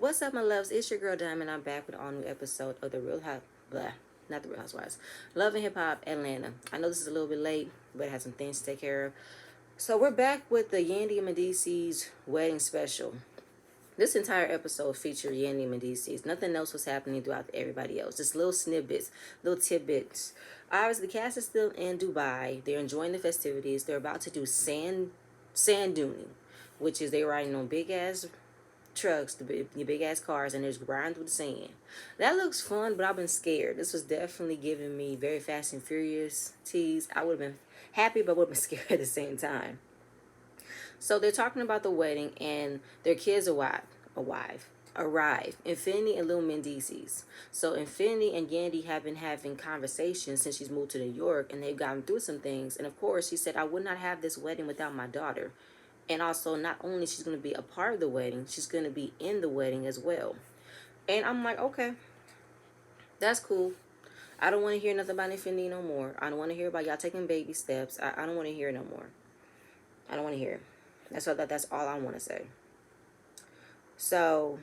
What's up, my loves? It's your girl Diamond. I'm back with an all new episode of the not the Real Housewives, Love and Hip Hop Atlanta. I know this is a little bit late, but I had some things to take care of. So we're back with the Yandy and Medici's wedding special. This entire episode featured Yandy and Medici's. Nothing else was happening throughout everybody else. Just little snippets, little tidbits. Obviously, the cast is still in Dubai. They're enjoying the festivities. They're about to do sand duning, which is they riding on big ass trucks, the big ass cars, and there's grind through the sand. That looks fun, but I've been scared. This was definitely giving me very Fast and Furious tease. I would have been happy, but would have been scared at the same time. So they're talking about the wedding, and their kids arrive. Infinity and Lil Mendices. So Infinity and Yandy have been having conversations since she's moved to New York, and they've gotten through some things. And of course, she said, "I would not have this wedding without my daughter." And also, not only she's going to be a part of the wedding, she's going to be in the wedding as well. And I'm like, okay, that's cool. I don't want to hear nothing about Infinity no more. I don't want to hear about y'all taking baby steps. I don't want to hear it no more. I don't want to hear it. That's all I want to say. So,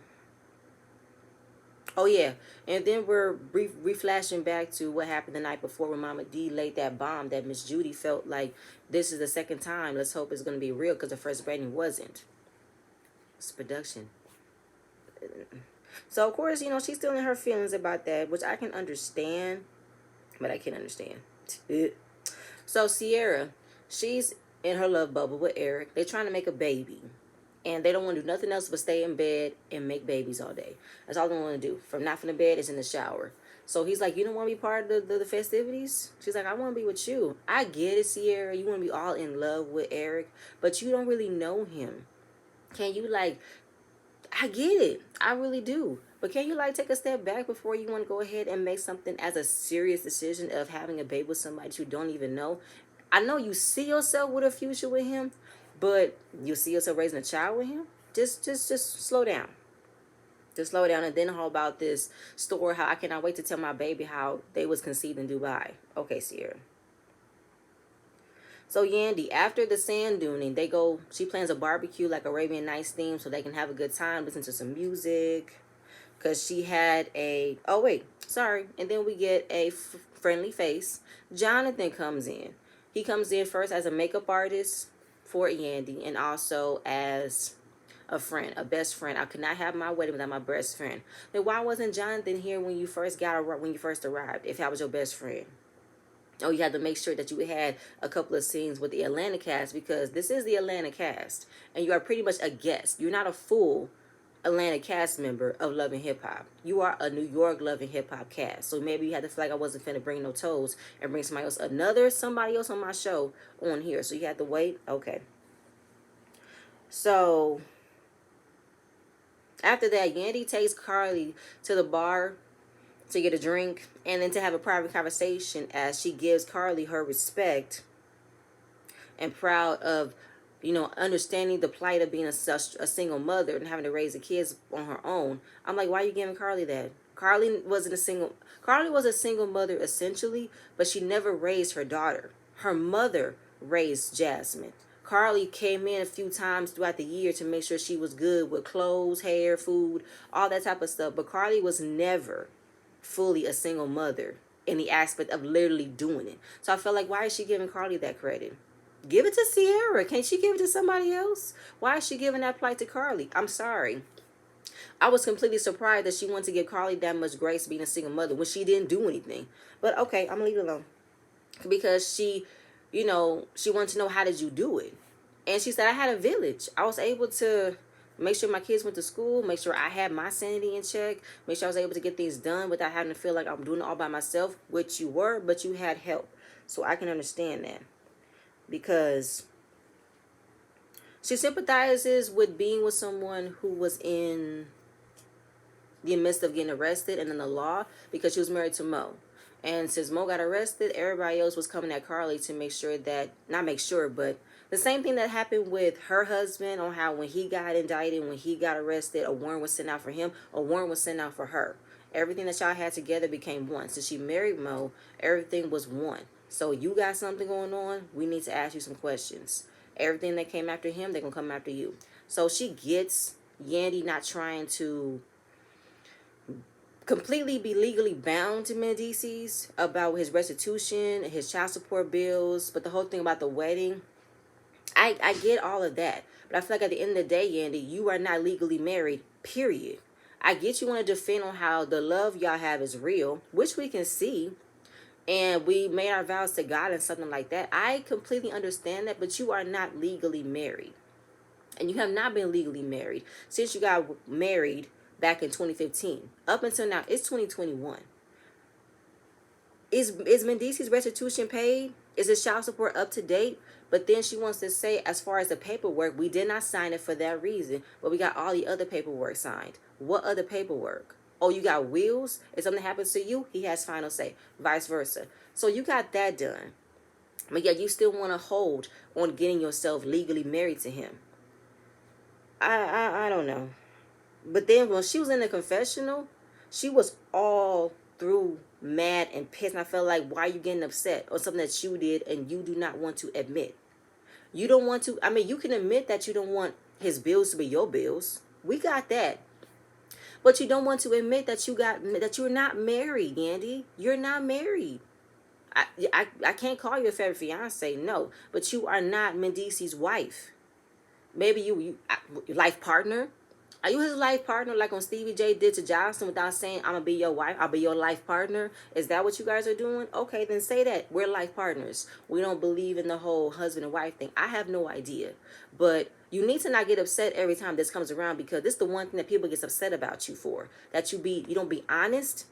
oh yeah, and then we're reflashing back to what happened the night before when Mama D laid that bomb that Miss Judy felt like this is the second time. Let's hope it's going to be real because the first wedding wasn't. It's production. So of course, she's still in her feelings about that, which I can understand, but I can't understand. So Sierra, she's in her love bubble with Eric. They're trying to make a baby. And they don't want to do nothing else but stay in bed and make babies all day. That's all they want to do. From the bed is in the shower. So he's like, "You don't want to be part of the festivities?" She's like, "I want to be with you." I get it, Sierra. You want to be all in love with Eric, but you don't really know him. Can you I get it. I really do. But can you take a step back before you want to go ahead and make something as a serious decision of having a baby with somebody you don't even know? I know you see yourself with a future with him, but you see yourself raising a child with him? Just slow down. Just slow down. And then how about this story, how I cannot wait to tell my baby how they was conceived in Dubai. Okay, Sierra. So Yandy, after the sand duning, she plans a barbecue like Arabian Nights theme so they can have a good time, listen to some music. Because she had oh wait, sorry. And then we get a friendly face. Jonathan comes in. He comes in first as a makeup artist for Yandy and also as a friend, a best friend. I could not have my wedding without my best friend. Then why wasn't Jonathan here when you first arrived? If I was your best friend, oh, you had to make sure that you had a couple of scenes with the Atlanta cast because this is the Atlanta cast, and you are pretty much a guest. You're not a full Atlanta cast member of Love and Hip Hop. You are a New York Love and Hip Hop cast. So maybe you had to feel like I wasn't finna bring no toes and bring somebody else on my show on here. So you had to wait. Okay. So after that, Yandy takes Carly to the bar to get a drink and then to have a private conversation as she gives Carly her respect and proud of understanding the plight of being a single mother and having to raise the kids on her own. I'm like, why are you giving Carly that? Carly was a single mother essentially, but she never raised her daughter. Her mother raised Jasmine. Carly came in a few times throughout the year to make sure she was good with clothes, hair, food, all that type of stuff. But Carly was never fully a single mother in the aspect of literally doing it. So I felt like, why is she giving Carly that credit? Give it to Sierra. Can't she give it to somebody else? Why is she giving that plight to Carly? I'm sorry. I was completely surprised that she wanted to give Carly that much grace being a single mother when she didn't do anything. But okay, I'm gonna leave it alone. Because she wanted to know, how did you do it? And she said, I had a village. I was able to make sure my kids went to school, make sure I had my sanity in check, make sure I was able to get things done without having to feel like I'm doing it all by myself, which you were, but you had help. So I can understand that. Because she sympathizes with being with someone who was in the midst of getting arrested and in the law because she was married to Mo. And since Mo got arrested, everybody else was coming at Carly to make sure that, not make sure, but the same thing that happened with her husband on how when he got indicted, when he got arrested, a warrant was sent out for him, a warrant was sent out for her. Everything that y'all had together became one. Since she married Mo, everything was one. So you got something going on, we need to ask you some questions. Everything that came after him, they're going to come after you. So she gets Yandy not trying to completely be legally bound to Mendices about his restitution, his child support bills, but the whole thing about the wedding, I get all of that. But I feel like at the end of the day, Yandy, you are not legally married, period. I get you want to defend on how the love y'all have is real, which we can see, and we made our vows to God and something like that. I completely understand that, but you are not legally married. And you have not been legally married since you got married back in 2015. Up until now, it's 2021. Is Mendici's restitution paid? Is his child support up to date? But then she wants to say, as far as the paperwork, we did not sign it for that reason, but we got all the other paperwork signed. What other paperwork? Oh, you got wills? If something happens to you, he has final say. Vice versa. So you got that done. But yeah, you still want to hold on getting yourself legally married to him. I don't know. But then when she was in the confessional, she was all through mad and pissed. And I felt like, why are you getting upset on something that you did and you do not want to admit? You don't want to, I mean, you can admit that you don't want his bills to be your bills. We got that. But you don't want to admit that you're not married, Yandy. You're not married. I can't call you a favorite fiance, no. But you are not Mendici's wife. Maybe you life partner. Are you his life partner like on Stevie J did to Johnson without saying, I'm going to be your wife, I'll be your life partner? Is that what you guys are doing? Okay, then say that. We're life partners. We don't believe in the whole husband and wife thing. I have no idea. But you need to not get upset every time this comes around, because this is the one thing that people get upset about you for. That you don't be honest,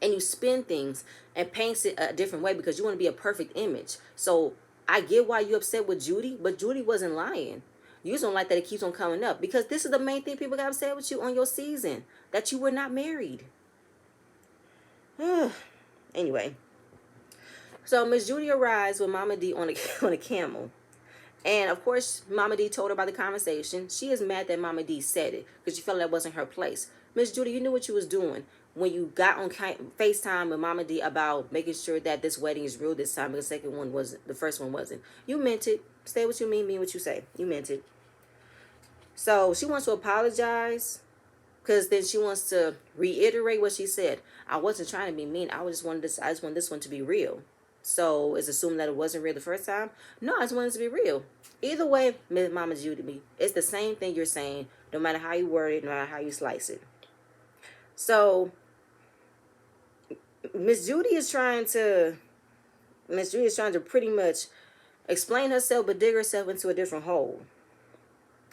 and you spin things and paint it a different way because you want to be a perfect image. So I get why you upset with Judy, but Judy wasn't lying. You just don't like that it keeps on coming up, because this is the main thing people got upset with you on your season, that you were not married. Anyway, so Miss Judy arrives with Mama D on a camel. And of course, Mama D told her about the conversation. She is mad that Mama D said it because she felt that wasn't her place. Miss Judy, you knew what you was doing when you got on FaceTime with Mama D about making sure that this wedding is real this time, because the first one wasn't. You meant it. Say what you mean what you say. You meant it. So she wants to apologize, because then she wants to reiterate what she said. I wasn't trying to be mean. I just want this one to be real. So it's assumed that it wasn't real the first time. No, I just wanted it to be real. Either way, Miss Mama Judy, it's the same thing you're saying, no matter how you word it, no matter how you slice it. So Miss Judy is trying to pretty much explain herself, but dig herself into a different hole.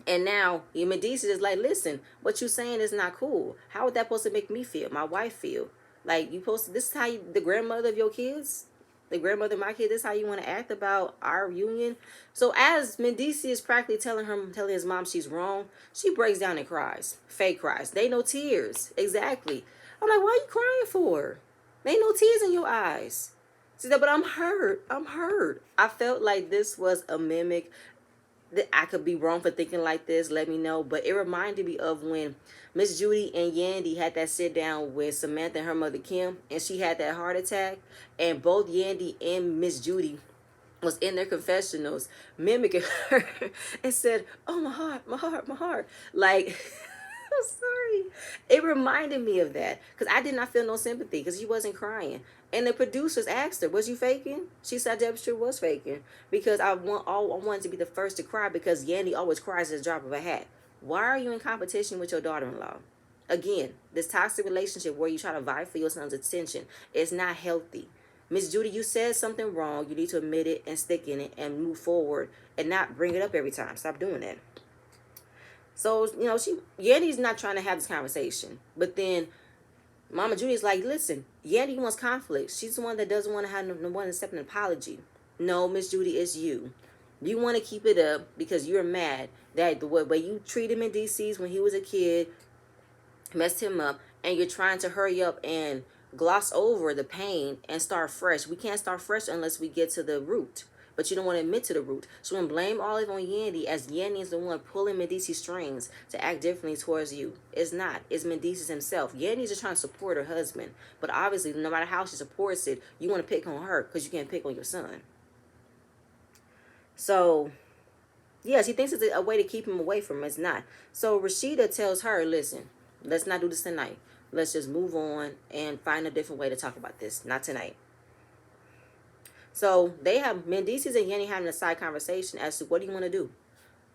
And now Medici is like, listen, what you saying is not cool. How is that supposed to make me feel, my wife feel? Like, this is how the grandmother of your kids, the grandmother of my kid, this is how you want to act about our union. So as Medici is practically telling his mom she's wrong, she breaks down and cries. Fake cries. They no tears. Exactly. I'm like, why are you crying for? They ain't no tears in your eyes. She said, but I'm hurt. I felt like this was a mimic. I could be wrong for thinking like this, let me know. But it reminded me of when Miss Judy and Yandy had that sit down with Samantha and her mother Kim, and she had that heart attack, and both Yandy and Miss Judy was in their confessionals mimicking her and said, oh, my heart. Like, I'm sorry. It reminded me of that, because I did not feel no sympathy because she wasn't crying. And the producers asked her, was you faking? She said Deborah sure was faking, because I wanted to be the first to cry, because Yandy always cries at the drop of a hat. Why are you in competition with your daughter-in-law? Again, this toxic relationship where you try to vie for your son's attention is not healthy. Miss Judy, you said something wrong. You need to admit it and stick in it and move forward and not bring it up every time. Stop doing that. So, Yandy's not trying to have this conversation. But then Mama Judy's like, listen, Yandy wants conflict. She's the one that doesn't want to have no one accept an apology. No, Miss Judy, it's you. You want to keep it up because you're mad that the way you treated him in DC's when he was a kid messed him up, and you're trying to hurry up and gloss over the pain and start fresh. We can't start fresh unless we get to the root. But you don't want to admit to the root. So when blame all of it on Yandy, as Yandy is the one pulling Medici's strings to act differently towards you. It's not. It's Medici's himself. Yandy's just trying to support her husband. But obviously, no matter how she supports it, you want to pick on her because you can't pick on your son. So Yeah, she thinks it's a way to keep him away from him. It's not. So Rashida tells her, listen, let's not do this tonight. Let's just move on and find a different way to talk about this. Not tonight. So they have Mendices and Yanni having a side conversation as to what do you want to do?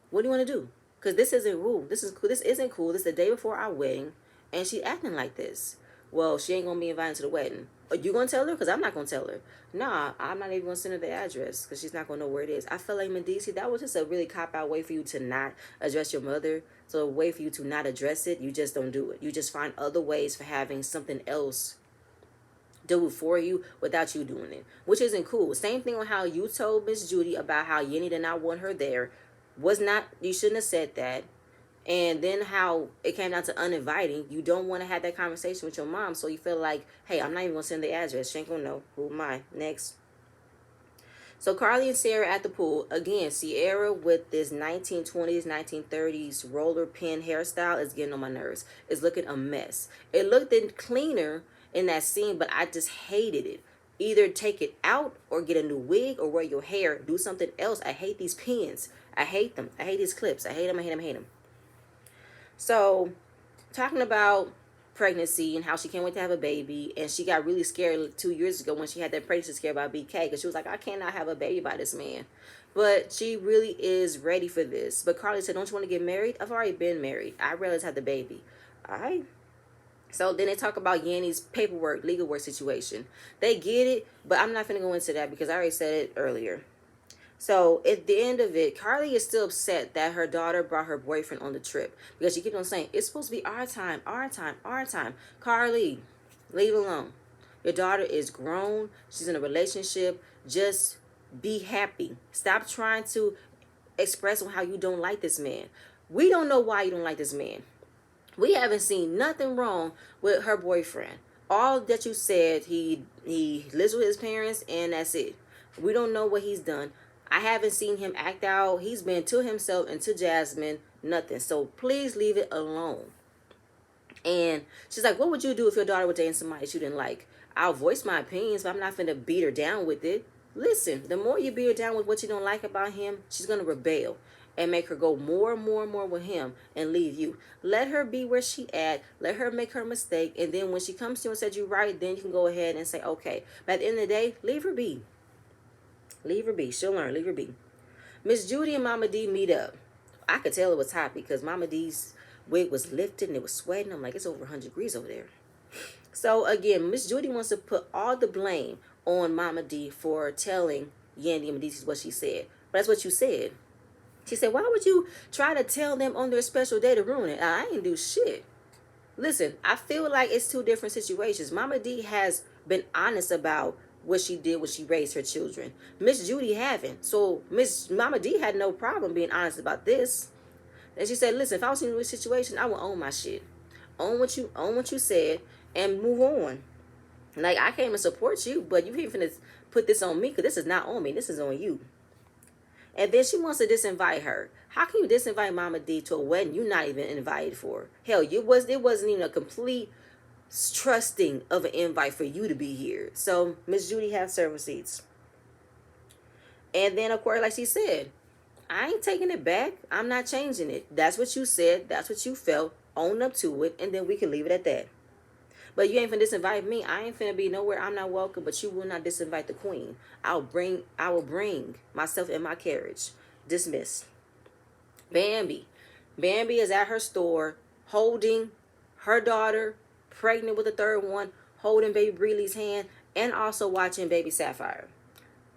What do you want to do? Because this isn't cool. This is cool. This isn't cool. This is the day before our wedding, and she acting like this. Well, she ain't gonna be invited to the wedding. Are you gonna tell her? Because I'm not gonna tell her. Nah, I'm not even gonna send her the address because she's not gonna know where it is. I feel like Medici, that was just a really cop out way for you to not address your mother. So a way for you to not address it, you just don't do it. You just find other ways for having something else do it for you without you doing it, which isn't cool. Same thing on how you told Miss Judy about how Yenny did not want her there. Was not, you shouldn't have said that. And then how it came down to uninviting. You don't want to have that conversation with your mom, so you feel like, hey, I'm not even gonna send the address. She ain't gonna know. Who am I? Next. So Carly and Sarah at the pool. Again, Sierra with this 1920s, 1930s roller pin hairstyle is getting on my nerves. It's looking a mess. It looked cleaner in that scene, but I just hated it. Either take it out or get a new wig or wear your hair. Do something else. I hate these pins. I hate them. I hate these clips. I hate them. I hate them. I hate them. So, talking about pregnancy and how she can't wait to have a baby, and she got really scared 2 years ago when she had that pregnancy scare by BK because she was like, I cannot have a baby by this man. But she really is ready for this. But Carly said, don't you want to get married? I've already been married. I'd rather have the baby. All right. So then they talk about Yanni's paperwork, legal work situation. They get it, but I'm not going to go into that because I already said it earlier. So at the end of it, Carly is still upset that her daughter brought her boyfriend on the trip because she keeps on saying, it's supposed to be our time, our time, our time. Carly, leave it alone. Your daughter is grown. She's in a relationship. Just be happy. Stop trying to express on how you don't like this man. We don't know why you don't like this man. We haven't seen nothing wrong with her boyfriend. All that you said, he lives with his parents and that's it. We don't know what he's done. I haven't seen him act out. He's been to himself and to Jasmine, nothing. So please leave it alone. And she's like, what would you do if your daughter was dating somebody that you didn't like? I'll voice my opinions, but I'm not finna beat her down with it. Listen, the more you beat her down with what you don't like about him, she's gonna rebel and make her go more and more and more with him and leave you. Let her be where she at. Let her make her mistake. And then when she comes to you and said you're right, then you can go ahead and say, okay. But at the end of the day, leave her be. Leave her be. She'll learn. Leave her be. Miss Judy and Mama D meet up. I could tell it was hot because Mama D's wig was lifted and it was sweating. I'm like, it's over 100 degrees over there. So again, Miss Judy wants to put all the blame on Mama D for telling Yandy and Medici what she said. But that's what you said. She said, why would you try to tell them on their special day to ruin it? I ain't do shit. Listen, I feel like it's two different situations. Mama D has been honest about what she did when she raised her children. Miss Judy haven't. So Miss Mama D had no problem being honest about this. And she said, listen, if I was in this situation, I would own my shit. Own what you said and move on. Like, I came to support you, but you ain't finna put this on me because this is not on me. This is on you. And then she wants to disinvite her. How can you disinvite Mama D to a wedding you're not even invited for? Hell, it wasn't even a complete trusting of an invite for you to be here. So Miss Judy has service seats. And then, of course, like she said, I ain't taking it back. I'm not changing it. That's what you said. That's what you felt. Own up to it. And then we can leave it at that. But you ain't finna disinvite me. I ain't finna be nowhere I'm not welcome, but you will not disinvite the queen. I will bring myself in my carriage. Dismissed. Bambi. Bambi is at her store holding her daughter, pregnant with a third one, holding baby Breeley's hand, and also watching baby Sapphire.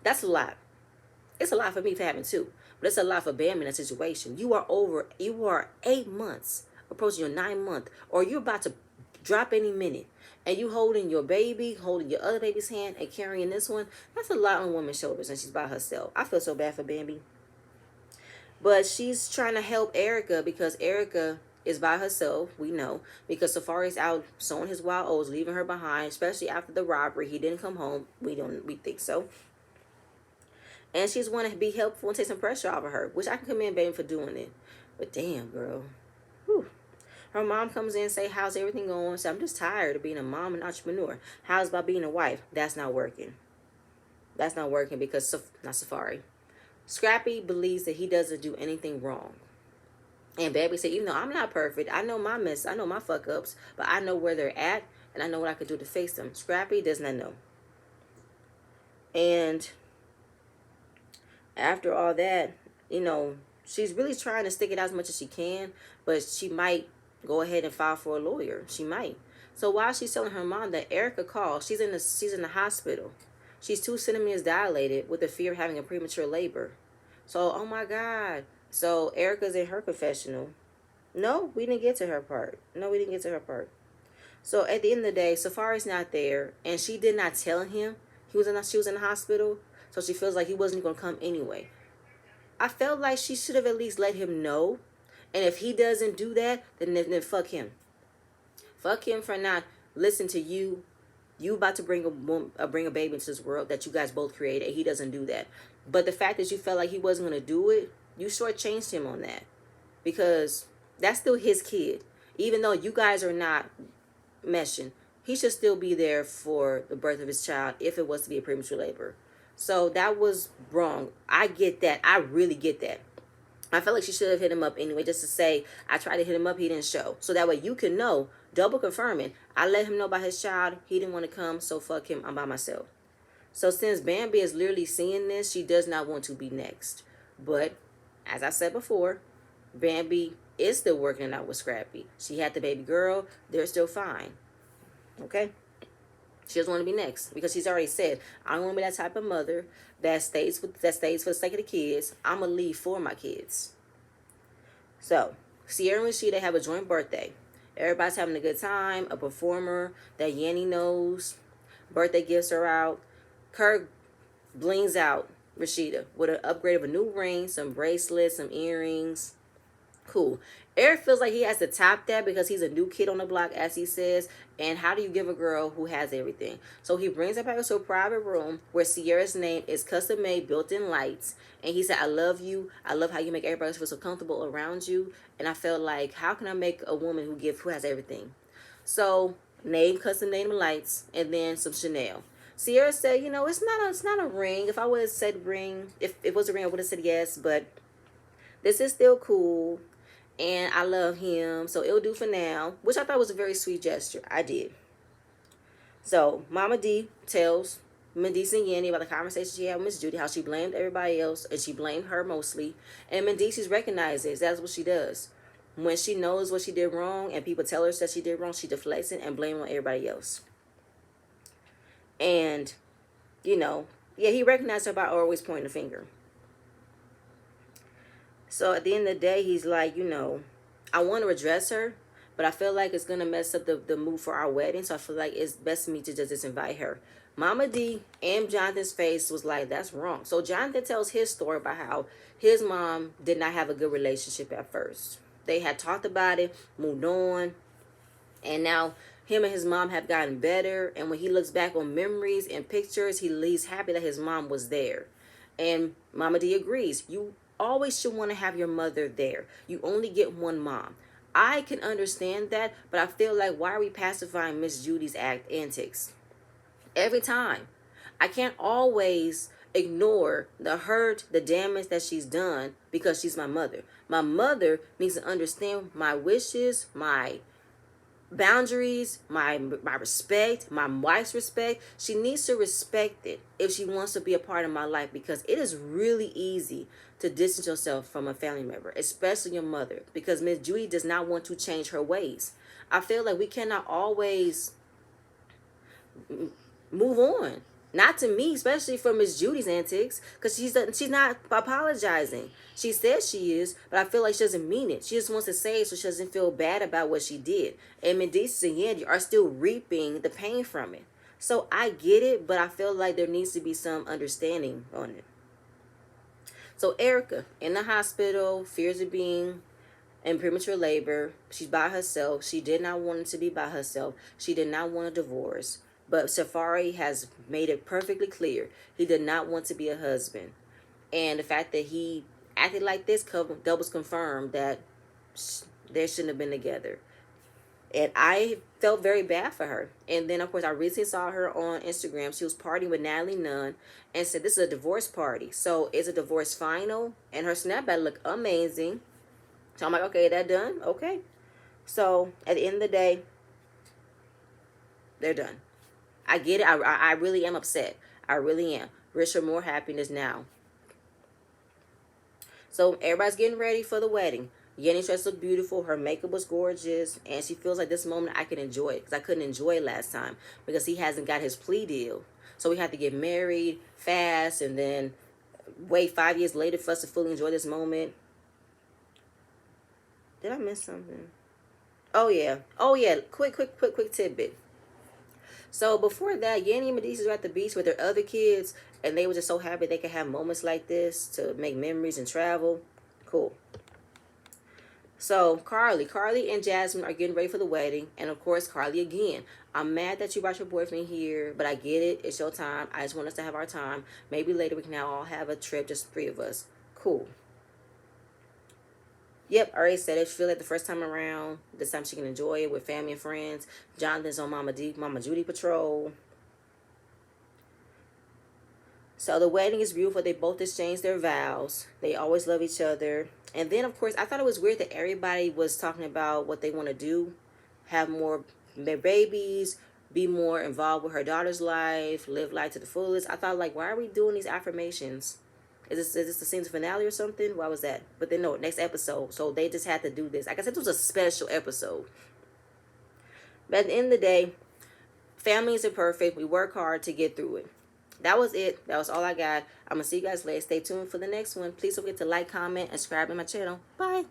That's a lot. It's a lot for me for having two. But it's a lot for Bambi in that situation. You are 8 months, approaching your 9th month, or you're about to drop any minute. And you holding your baby, holding your other baby's hand, and carrying this one. That's a lot on a woman's shoulders, and she's by herself. I feel so bad for Bambi. But she's trying to help Erica because Erica is by herself, we know. Because Safari's out sowing his wild oats, leaving her behind, especially after the robbery. He didn't come home. We think so. And she's want to be helpful and take some pressure off of her, which I can commend Bambi for doing it. But damn, girl. Whew. Her mom comes in and say, how's everything going? So I'm just tired of being a mom and entrepreneur. How's about being a wife? That's not working. That's not working because, not Safari. Scrappy believes that he doesn't do anything wrong. And Bambi said, even though I'm not perfect, I know my mess, I know my fuck ups, but I know where they're at and I know what I could do to fix them. Scrappy does not know. And after all that, she's really trying to stick it out as much as she can, but she might go ahead and file for a lawyer. She might. So while she's telling her mom that Erica called, she's in the hospital. She's 2 centimeters dilated with the fear of having a premature labor. So, oh my God. So Erica's in her confessional. No, we didn't get to her part. No, we didn't get to her part. So at the end of the day, Safari's not there, and she did not tell him she was in the hospital. So she feels like he wasn't going to come anyway. I felt like she should have at least let him know. And if he doesn't do that, then fuck him. Fuck him for not listening to you. You about to bring a baby into this world that you guys both created, and he doesn't do that. But the fact that you felt like he wasn't going to do it, you shortchanged him on that. Because that's still his kid. Even though you guys are not meshing, he should still be there for the birth of his child if it was to be a premature labor. So that was wrong. I get that. I really get that. I felt like she should have hit him up anyway, just to say, I tried to hit him up, he didn't show. So that way you can know, double confirming, I let him know about his child, he didn't want to come, so fuck him, I'm by myself. So since Bambi is literally seeing this, she does not want to be next. But, as I said before, Bambi is still working it out with Scrappy. She had the baby girl, they're still fine. Okay? She doesn't want to be next because she's already said, I don't want to be that type of mother that stays for the sake of the kids. I'm going to leave for my kids. So, Sierra and Rashida have a joint birthday. Everybody's having a good time. A performer that Yanni knows. Birthday gifts are out. Kirk blings out Rashida with an upgrade of a new ring, some bracelets, some earrings. Cool. Eric feels like he has to top that because he's a new kid on the block, as he says. And how do you give a girl who has everything? So he brings her back to a private room where Sierra's name is custom made, built-in lights. And he said, I love you. I love how you make everybody feel so comfortable around you. And I felt like, how can I make a woman who has everything? So custom name lights, and then some Chanel. Sierra said, it's not a ring. If I would have said ring, if it was a ring, I would have said yes. But this is still cool. And I love him, so it'll do for now, which I thought was a very sweet gesture. I did. So Mama D tells Mendici and Yanni about the conversation she had with Miss Judy, how she blamed everybody else and she blamed her mostly. And Mendici's recognizes that's what she does. When she knows what she did wrong and people tell her that she did wrong, she deflects it and blames on everybody else. And, he recognized her by always pointing the finger. So at the end of the day, he's like, I want to address her, but I feel like it's going to mess up the mood for our wedding. So I feel like it's best for me to just disinvite her. Mama D and Jonathan's face was like, that's wrong. So Jonathan tells his story about how his mom did not have a good relationship at first. They had talked about it, moved on, and now him and his mom have gotten better. And when he looks back on memories and pictures, he's happy that his mom was there. And Mama D agrees. You always should want to have your mother there. You only get one mom. I can understand that, but I feel like, why are we pacifying Miss Judy's antics? Every time. I can't always ignore the hurt, the damage that she's done because she's my mother. My mother needs to understand my wishes, my boundaries, my respect, my wife's respect. She needs to respect it if she wants to be a part of my life, because it is really easy to distance yourself from a family member, especially your mother, because Miss Judy does not want to change her ways. I feel like we cannot always move on. Not to me, especially for Miss Judy's antics, because she's not apologizing. She says she is, but I feel like she doesn't mean it. She just wants to say it so she doesn't feel bad about what she did. And Mendici and Yandy are still reaping the pain from it. So I get it, but I feel like there needs to be some understanding on it. So Erica, in the hospital, fears of being in premature labor. She's by herself. She did not want to be by herself. She did not want a divorce. But Safari has made it perfectly clear he did not want to be a husband. And the fact that he acted like this doubles confirmed that they shouldn't have been together. And I felt very bad for her. And then, of course, I recently saw her on Instagram. She was partying with Natalie Nunn and said, this is a divorce party. So is a divorce final? And her snapback looked amazing. So I'm like, okay, that done? Okay. So at the end of the day, they're done. I get it. I really am upset. I really am. Wish her more happiness now. So everybody's getting ready for the wedding. Yenny's dress looked beautiful. Her makeup was gorgeous. And she feels like this moment I can enjoy it. Because I couldn't enjoy it last time. Because he hasn't got his plea deal. So we had to get married fast. And then wait 5 years later for us to fully enjoy this moment. Did I miss something? Oh, yeah. Oh, yeah. Quick tidbit. So before that, Yanni and Medici were at the beach with their other kids. And they were just so happy they could have moments like this to make memories and travel. Cool. So Carly and Jasmine are getting ready for the wedding. And of course, Carly again. I'm mad that you brought your boyfriend here, but I get it. It's your time. I just want us to have our time. Maybe later we can now all have a trip, just 3 of us. Cool. Yep, I already said it. She feel like the first time around. This time she can enjoy it with family and friends. Jonathan's on Mama Judy patrol. So the wedding is beautiful. They both exchanged their vows. They always love each other. And then, of course, I thought it was weird that everybody was talking about what they want to do. Have more babies. Be more involved with her daughter's life. Live life to the fullest. I thought, like, why are we doing these affirmations? Is this the season finale or something? Why was that? But then, no, next episode. So they just had to do this. Like I said, it was a special episode. But at the end of the day, families are perfect. We work hard to get through it. That was it. That was all I got. I'm going to see you guys later. Stay tuned for the next one. Please don't forget to like, comment, and subscribe to my channel. Bye.